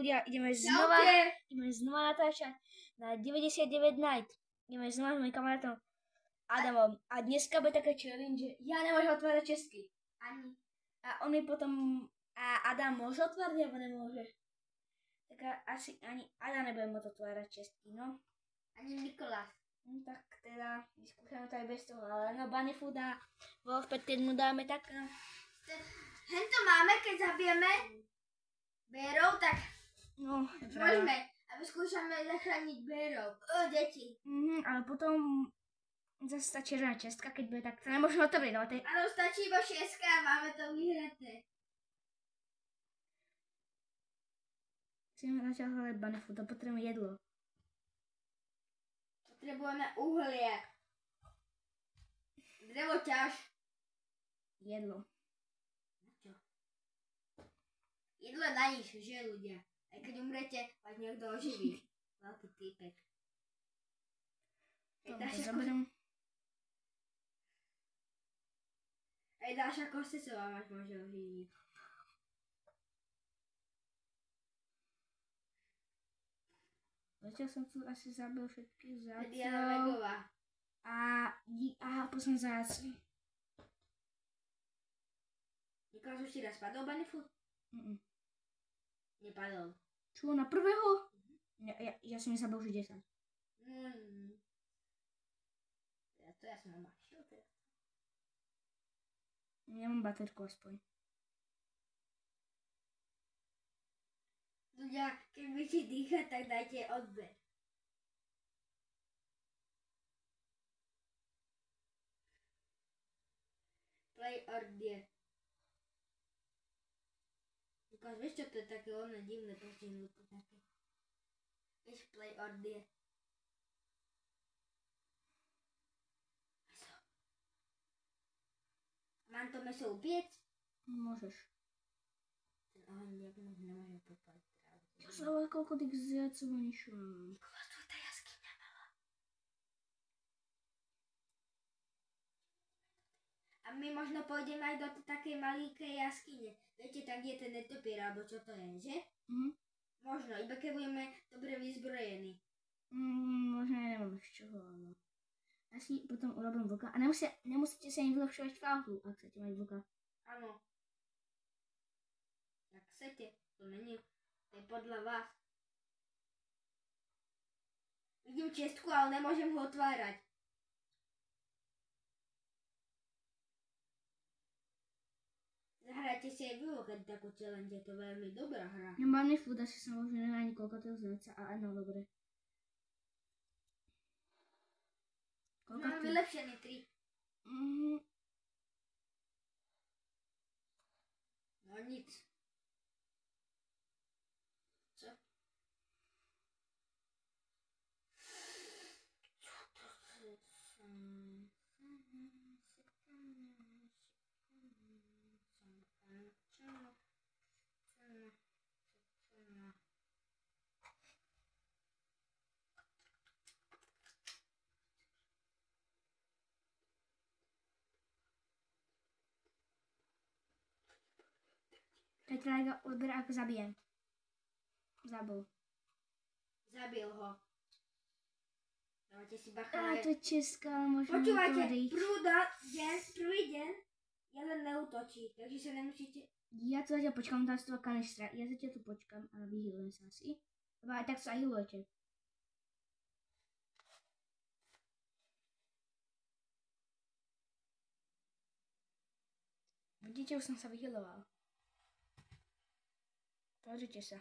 ľudia, ideme znova natáčať na 99 Night. Ideme znova s mojím kamarátom Adamom. A dneska bude také challenge, že ja nemôžem otvárať česky. Ani. A on mi potom... A Adam môže otvárať, alebo nemôže? Tak asi ani Adam nebude môcť otvárať česky, no. Ani Nikolás. Tak teda, vyskúšame to aj bez toho, ale no Bunny Food a Wolf Pet, keď mu dáme tak... Hento máme, keď zabijeme bérov, tak No, môžeme. A vyskúšame zachrániť bérov. Deti. Ale potom zase tá červená čestka, keď bude tak, to nemôžeme otvoriť, ale to je... Áno, stačí iba 6 a máme to vyhraté. Chceme začať hľadať Bunny Food a potrebujeme jedlo. Potrebujeme uhlie. Drevoťaž. Jedlo. Čo? Jedlo na nič, že ľudia? Aj keď umrete, vás niekto oživí. Veľký týpek. Aj Dáša Kostecová vás môže oživiť. Zatiaľ som tu asi zabil všetky Diana zácov. Megová. A posledný záci. Nikolás už ti raz padol Bunny Food? Nepadol. Čo, na prvého? Ja som zabil už 10. Ja som ho našiel teraz. Ja mám baterku aspoň. Ľudia, keď budete dýchať, tak dajte odber. Play or die. Lukáš, vieš čo to je také oné divné postihnuté také? Vieš play or die. Meso. Mám to meso upiec? Môžeš. Ten oheň nemôžem popaliť. Ale koľko tých zjacov ani čo mám. Nikolás, tu je tá jaskyňa malá. A my možno pôjdeme aj do takej malíkej jaskyne. Viete, tam je ten netopier, alebo čo to je, že? Možno, iba keď budeme dobre vyzbrojení. Možno ja nemám z čoho, ale... Asi potom urobím vlka. A nemusíte sa im vylepšovať v autu, ak chcete mať vlka. Áno. Jak chcete, to není. To je podľa vás. Vidím čestku, ale nemôžem ho otvárať. Zahrajte si aj vy, keď takú challenge, je to veľmi dobrá hra. Bunny Food asi sa možno nemá ani koľko toho zajca, a áno, dobre. Mám vylepšený 3. No nic. Co? Petra ga odberá, ako zabijem. Zabil ho. Dávajte si bacha. To je česká, môžeme Počúvajte, otvoriť. prvý deň ja len neútočí, takže sa nemusíte... Ja tu zatiaľ počkám, tam z toho kanistra. Ja zatiaľ tu počkám a vyhýlujem sa asi. Lebo aj tak sa hýlujete. Vidíte, už som sa vyhýloval. Pozrite sa.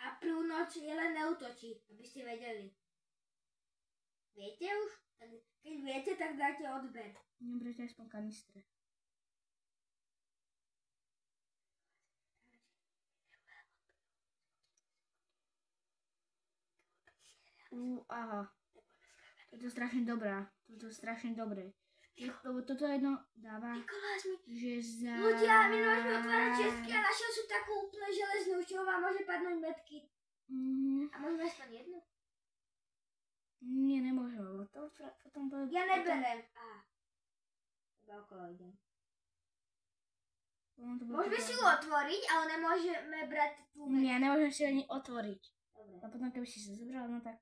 A prvú noc je len neútočí, aby ste vedeli. Viete už? Tak, keď viete, tak dáte odber. Nebrete aspoň kanistre. Aha. Je to strašne dobrá. Toto je strašne dobré. Lebo toto jedno dáva, Nikolás že za... Ľudia, my môžeme otvárať čestky a našiel sú takú úplne železnú, čo vám môže padnúť metky. A môžeme aspoň jednu? Nie, nemôžem, lebo to potom bude... Ja neberem. Iba okolo idem. Môžeme Môžeme si ju otvoriť, ale nemôžeme brať tú vec. Nie, nemôžem si ani otvoriť. Dobre. A potom keby si sa zobral, no tak...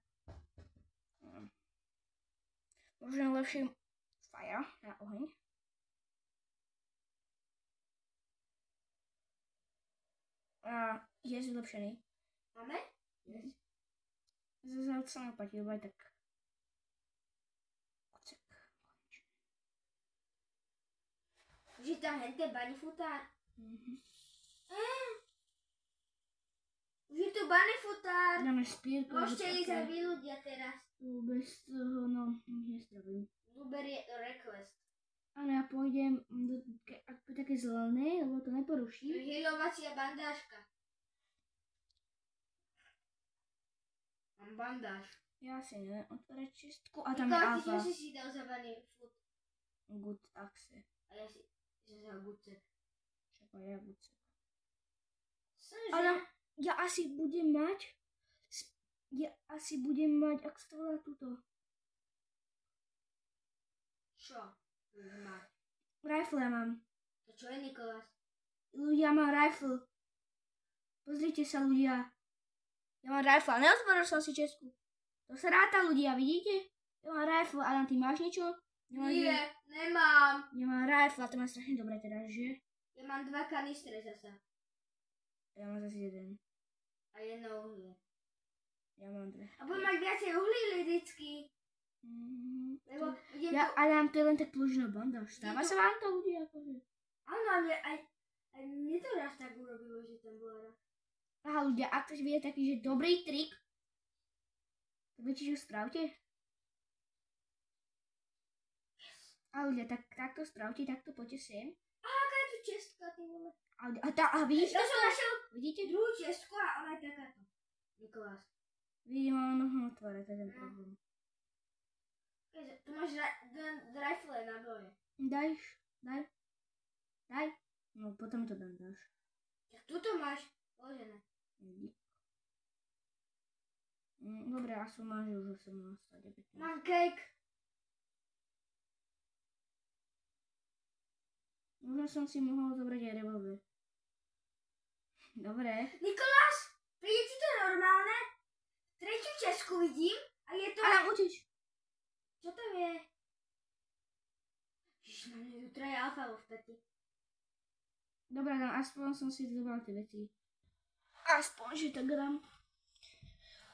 Možno lepšie fire na oheň. A je zlepšený. Máme? Zase sa neplatí, lebo aj tak... Ocek. Už je tam hente bunny futár. Už je tu bunny futár. Dáme špírku. Môžete ísť aj vy ľudia teraz. Bez toho, no, nezdravím. Uber je request. Ale ja pôjdem do také zelené, lebo to neporuší. Healovacia bandážka. Mám bandáž. Ja si neviem otvárať čistku. A tam je Nikola, ty alfa. tiež si dal za bunny food. Good axe. A ja si za gucek. Čakaj, ja good. Som, Ale ja asi budem mať... ak sa to volá túto. Čo? Máš. Rifle ja mám. To čo je, Nikolás? Ľudia, mám rifle. Pozrite sa, ľudia. Ja mám rifle, ale neotvoril som si česku. To sa ráta, ľudia, vidíte? Ja mám rifle. Adam, ty máš niečo? Nie, nemám. Ja mám rifle, to má strašne dobré teraz, že? Ja mám 2 kanistre zasa. Ja mám zase jeden. A jedno uhlie. Ja mám dve. A budem mať viacej uhlí vždycky. Lebo idem Ja, tu... Adam, to je len tak pložná bandáž. Stáva sa vám to, ľudia? Akože? Áno, ale aj mne to raz tak urobilo, že tam bola raz. Aha, ľudia, ak to vie taký, že dobrý trik, tak viete, čo spravte? A ľudia, takto spravte, takto poďte sem. Aká je tu čestka, ty vole? A vidíte Ja to? som našiel Vidíte? druhú čestku a ona je takáto. Nikolás. Vidím, ono ho otvára, to je ten problém. Tu máš rifle na boje. Daj. No, potom to dám dáš. Tak tuto máš položené. Dobre, a som máš už 18 a 19. Mám cake. Možno som si mohol zobrať aj revolver. Dobre. Nikolás, príde ti to normálne? Tretiu česku vidím a je to... Adam, utíš. Čo tam je? Ježišmarja, jutra je alfa vo vpety. Dobre, Adam, aspoň som si zobral tie veci. Aspoň, že tak dám.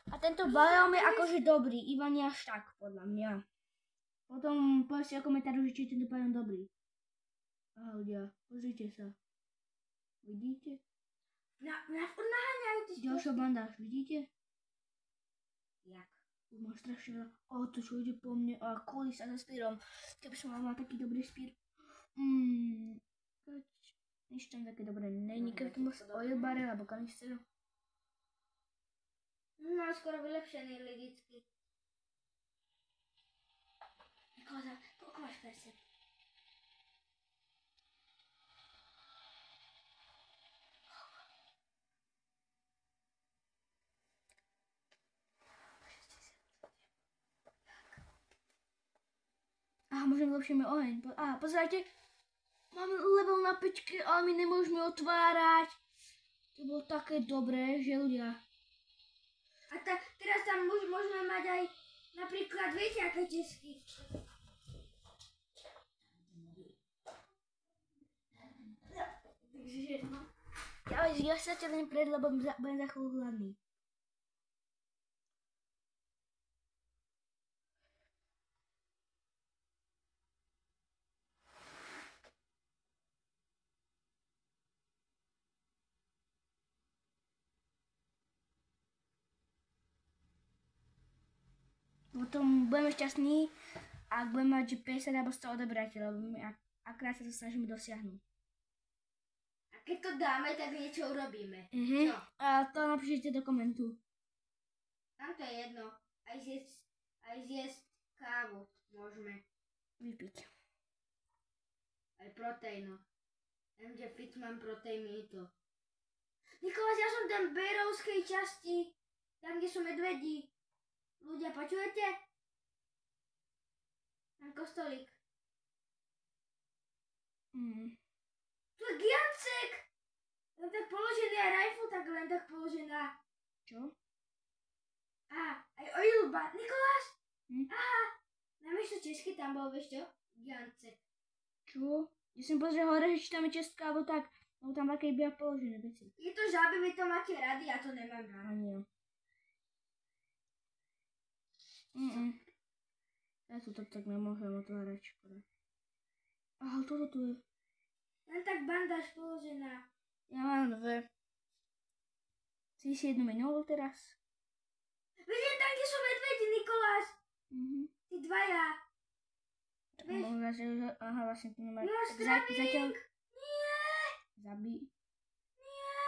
A tento balón je akože dobrý, iba nie až tak, podľa mňa. Potom povedzte o komentáru, že či je tento balón dobrý. Aha, ľudia, pozrite sa. Vidíte? Furt naháňajú ty Ďalšia bandáž, vidíte? Jak? Už mám strašne veľa. To čo ide po mne. A kolí sa so spírom. Keby som mal taký dobrý spír. Nič tam také dobré není. Keby to bol oil barrel alebo kanister. Mám skoro vylepšený lidický. Nikola, koľko máš percent? Možno vylepšíme oheň. Pozrite. Máme level na 5, ale my nemôžeme otvárať. To bolo také dobré, že ľudia. A teraz tam môžeme mať aj napríklad, viete, aké česky? Takže, no. Ja sa ťa len pred, lebo budem za chvíľu hladný. Potom budeme šťastní, ak budeme mať 50 alebo 100 odobrateľov, lebo my akrát sa to snažíme dosiahnuť. A keď to dáme, tak niečo urobíme. Čo? Čo? A to napíšte do komentu. Tam to je jedno. Aj zjesť kávu môžeme. Vypiť. Aj proteíno. MJ Fit mám proteín to. Nikolás, ja som tam v Bérovskej časti. Tam, kde sú medvedí. Ľudia, počujete? Tam kostolík. Tu je giancek. Len tak položený a rifle tak len tak položená. Čo? Aj oil ban. Nikoláš? Hm? Aha. Namiesto česky tam bol, vieš čo? Giancek. Čo? Ja som pozrel hore, či tam je česká, alebo tak. Lebo tam také iba položené veci. Je to žaby, vy to máte rady, ja to nemám rád. Nie. Ja tu to tak nemôžem otvárať, škoda. Aha, toto tu je. Len tak bandáž položená. Ja mám dve. Si jednu minul teraz? Vidím tam, kde sú medvedi, Nikoláš. Tí dvaja. Vieš? Aha, vlastne tu nemá. Máš straving. Nie. Zabí. Nie.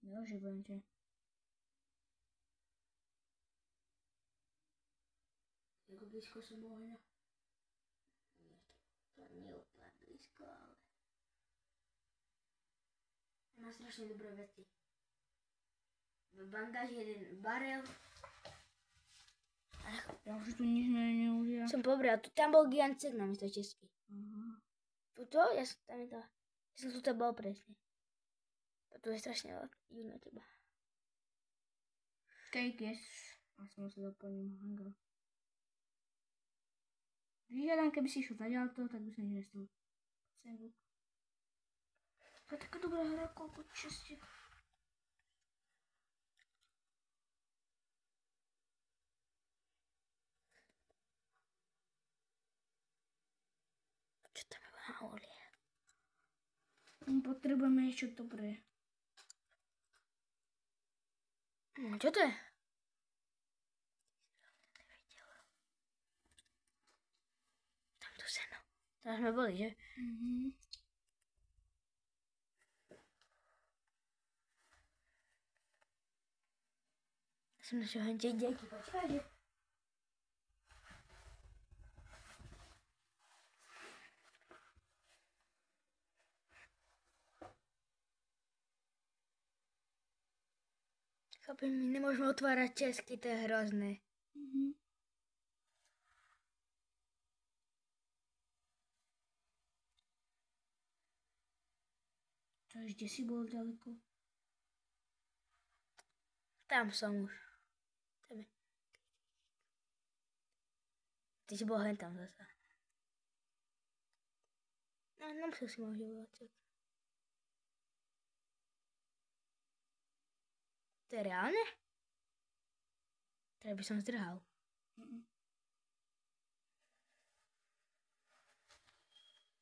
Neoživujem ťa. Ako blízko som bol, ne? To nie je úplne blízko, ale... Má strašne dobré veci. Bandáž, jeden barel. Ja už tu nič neudia. Som pobral, tam bol giancek namiesto česky. Aha. Tuto? Ja som tuto bol presne. A tu je strašne veľa na teba. Steak, yes. A som sa doplním hanga. Vyžiadam, keby si išiel zadiaľ to, tak by som nič nestalo. To je taká dobrá hra, koľko častie. Čo tam je na olie? Potrebujeme niečo dobré. Čo to je? Tam to seno. Tam sme boli, že? Som našiel henčej dejky, počkaj, že? Chápem, my nemôžeme otvárať česky, to je hrozné. Čo, kde si bol ďaleko? Tam som už. Tam je. Ty si bol hen tam zasa. No, nemusel si ma užívať. To je reálne? Teda by som zdrhal.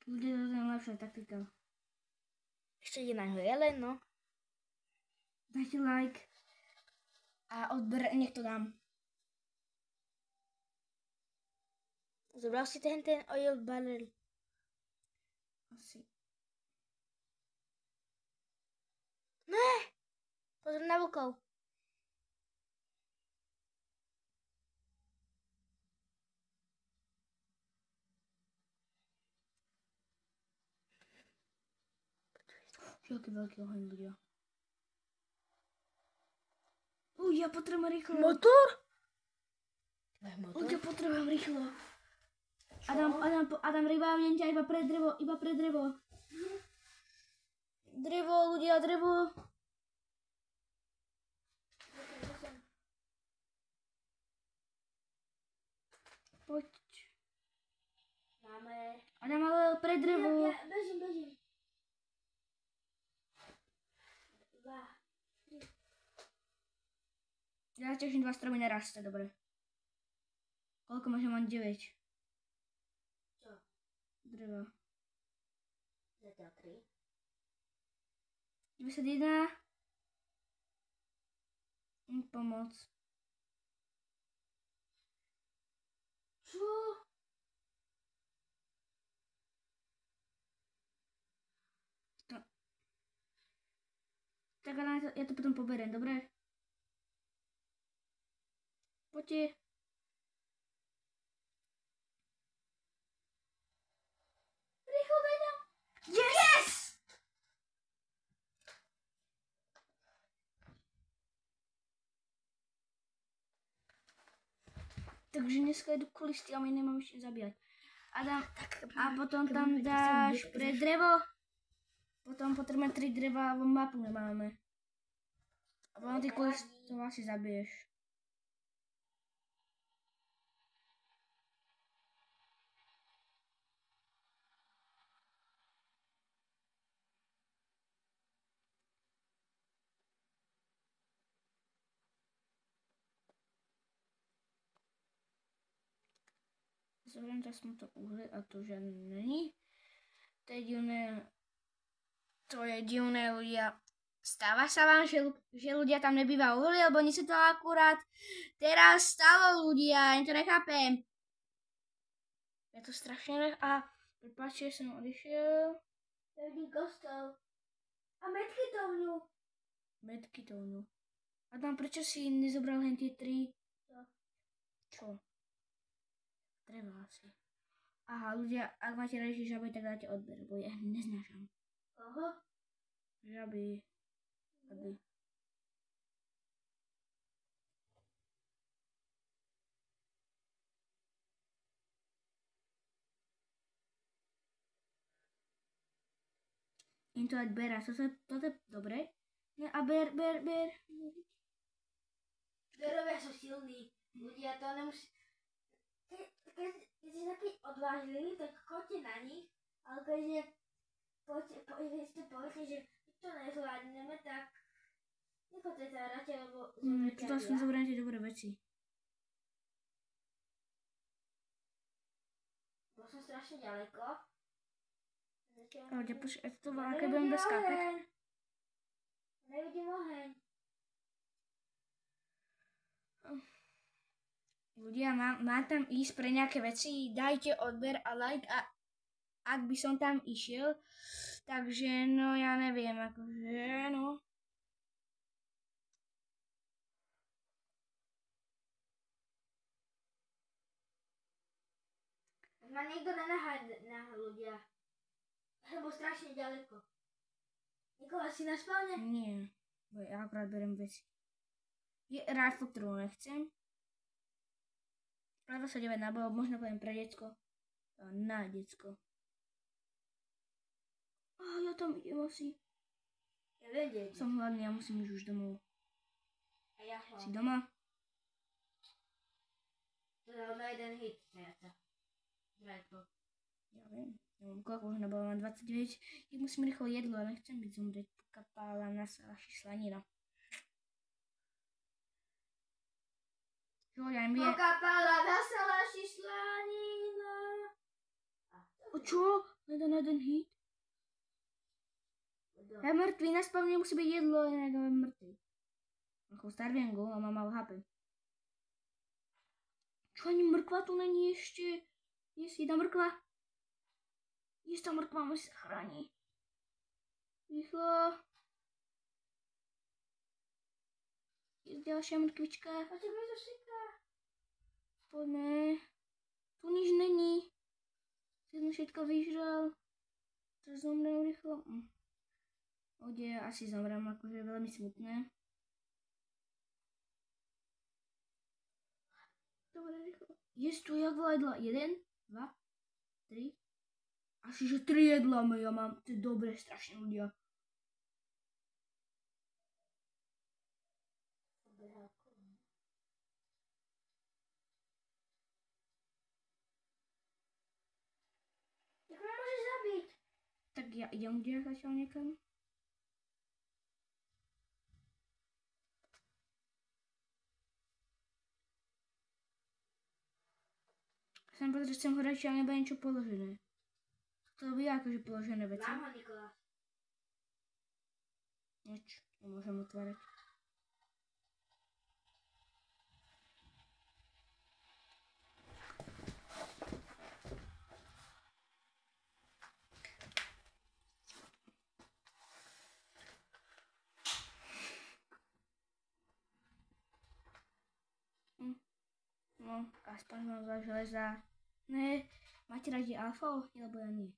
Bude to ten lepšia taktika. Ešte ide na ňo jelen, no. Dajte like. A odber, nech to dám. Zobral si ten oil barrel? Asi. Ne! Pozor na vlkov. Jaký veľký oheň bude. Ja potrebujem rýchlo. Motor? Ja potrebujem rýchlo. Adam, rybávnem ťa iba pre drevo. Drevo, ľudia, drevo. Poď. Máme. Adam, ale pre drevo. Ja bežím. 2, 3. Ja teším 2 stromy naraz, to je dobre. Koľko môžem mať 9? Čo? Dreva. Zatiaľ 3. 91. Pomoc. Čo? Tak ale ja to potom poberiem, dobre? Poďte. Rýchlo beďam. Yes! Takže dneska jedu kulisty a my nemám ešte zabíjať. A potom tam dáš pre drevo. Potom potrebujeme 3 dreva, lebo mapu nemáme. A potom ty kulistov asi zabiješ. Zoberiem teraz mu to uhlie a to žiadne není. To je divné ľudia. Stáva sa vám, že ľudia tam nebýva uhlie, lebo nie sa to akurát teraz stalo ľudia, ja to nechápem. Ja to strašne a prepáčte, som odišiel. Ja vidím kostol. A medkytovňu. Medkytovňu. Adam, prečo si nezobral len tie 3? Čo? Treba asi. Aha, ľudia, ak máte radi žaby, tak dáte odber, bo ja neznášam. Aha. Žaby. Aby. Im to dať bera, toto je dobre. No a ber. Berovia sú silní. Ľudia to nemusí... Keď ste takí odvážliví, tak choďte na nich, ale keďže ste poviete, že to nezvládneme, tak nechoďte sa radšej, lebo zomrete. Tuto som zobrať tie dobré veci. Bol som strašne ďaleko. Ľudia, počkaj, to bolo, aké budem bez skákať. Nevidím oheň. Ľudia, mám tam ísť pre nejaké veci, dajte odber a like a ak by som tam išiel, takže no ja neviem, akože no. Ma niekto nenaháď ľudia, lebo strašne ďaleko. Nikola, si na spálne? Nie, bo ja akorát beriem veci. Je rifle, ktorú nechcem. 29 nábojov, možno poviem pre decko. Na decko. Ja tam idem asi. Ja viem, kde Som hladný, ja musím ísť už domov. A ja hlavne. Si doma? To dal na jeden hit, ja Rifle. Ja viem. Nemám koľko, už nabolo, mám 29. Ja musím rýchlo jedlo, ale nechcem byť zomrieť. Pokapala na salaši slanina. Pokapala na salaši slanina. Čo? Len na jeden hit? Ja mŕtvý, na spavne musí byť jedlo, ja nedám mŕtvý. Ako starviem go a mám mal HP. Čo, ani mrkva tu není ešte? Jedna mrkva? Tá mrkva musí sa chrániť. Rýchlo. Je ďalšia mrkvička. A čo mi to šiká? Poďme. Tu nič není. Som všetko vyžral. Teraz zomrem rýchlo. Asi zomrem, akože je veľmi smutné. Dobre, rýchlo. Tu jak veľa jedla? 1, 2, 3. Asi že 3 jedla ja mám. To je dobre, strašne ľudia. Tak ma môžeš zabiť. Tak ja idem kde zatiaľ niekam. Chcem povedať, že chcem ho radšej, ale nebude niečo položené. To by akože položené veci. Mám ho, Nikola. Nič, nemôžem otvárať. No, aspoň mám 2 železa. Ne, máte radi alfa, alebo ja nie?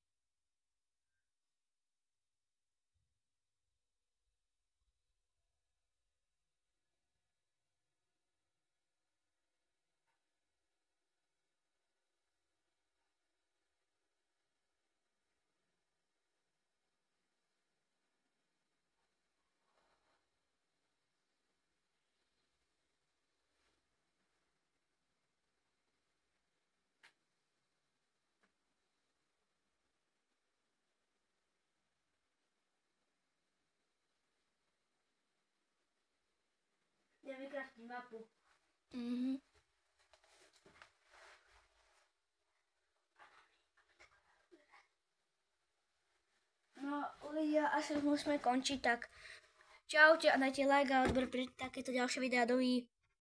vykraftiť mapu. No, ľudia, asi už musíme končiť, tak čaute a dajte like a odber pre takéto ďalšie videá. Dovi.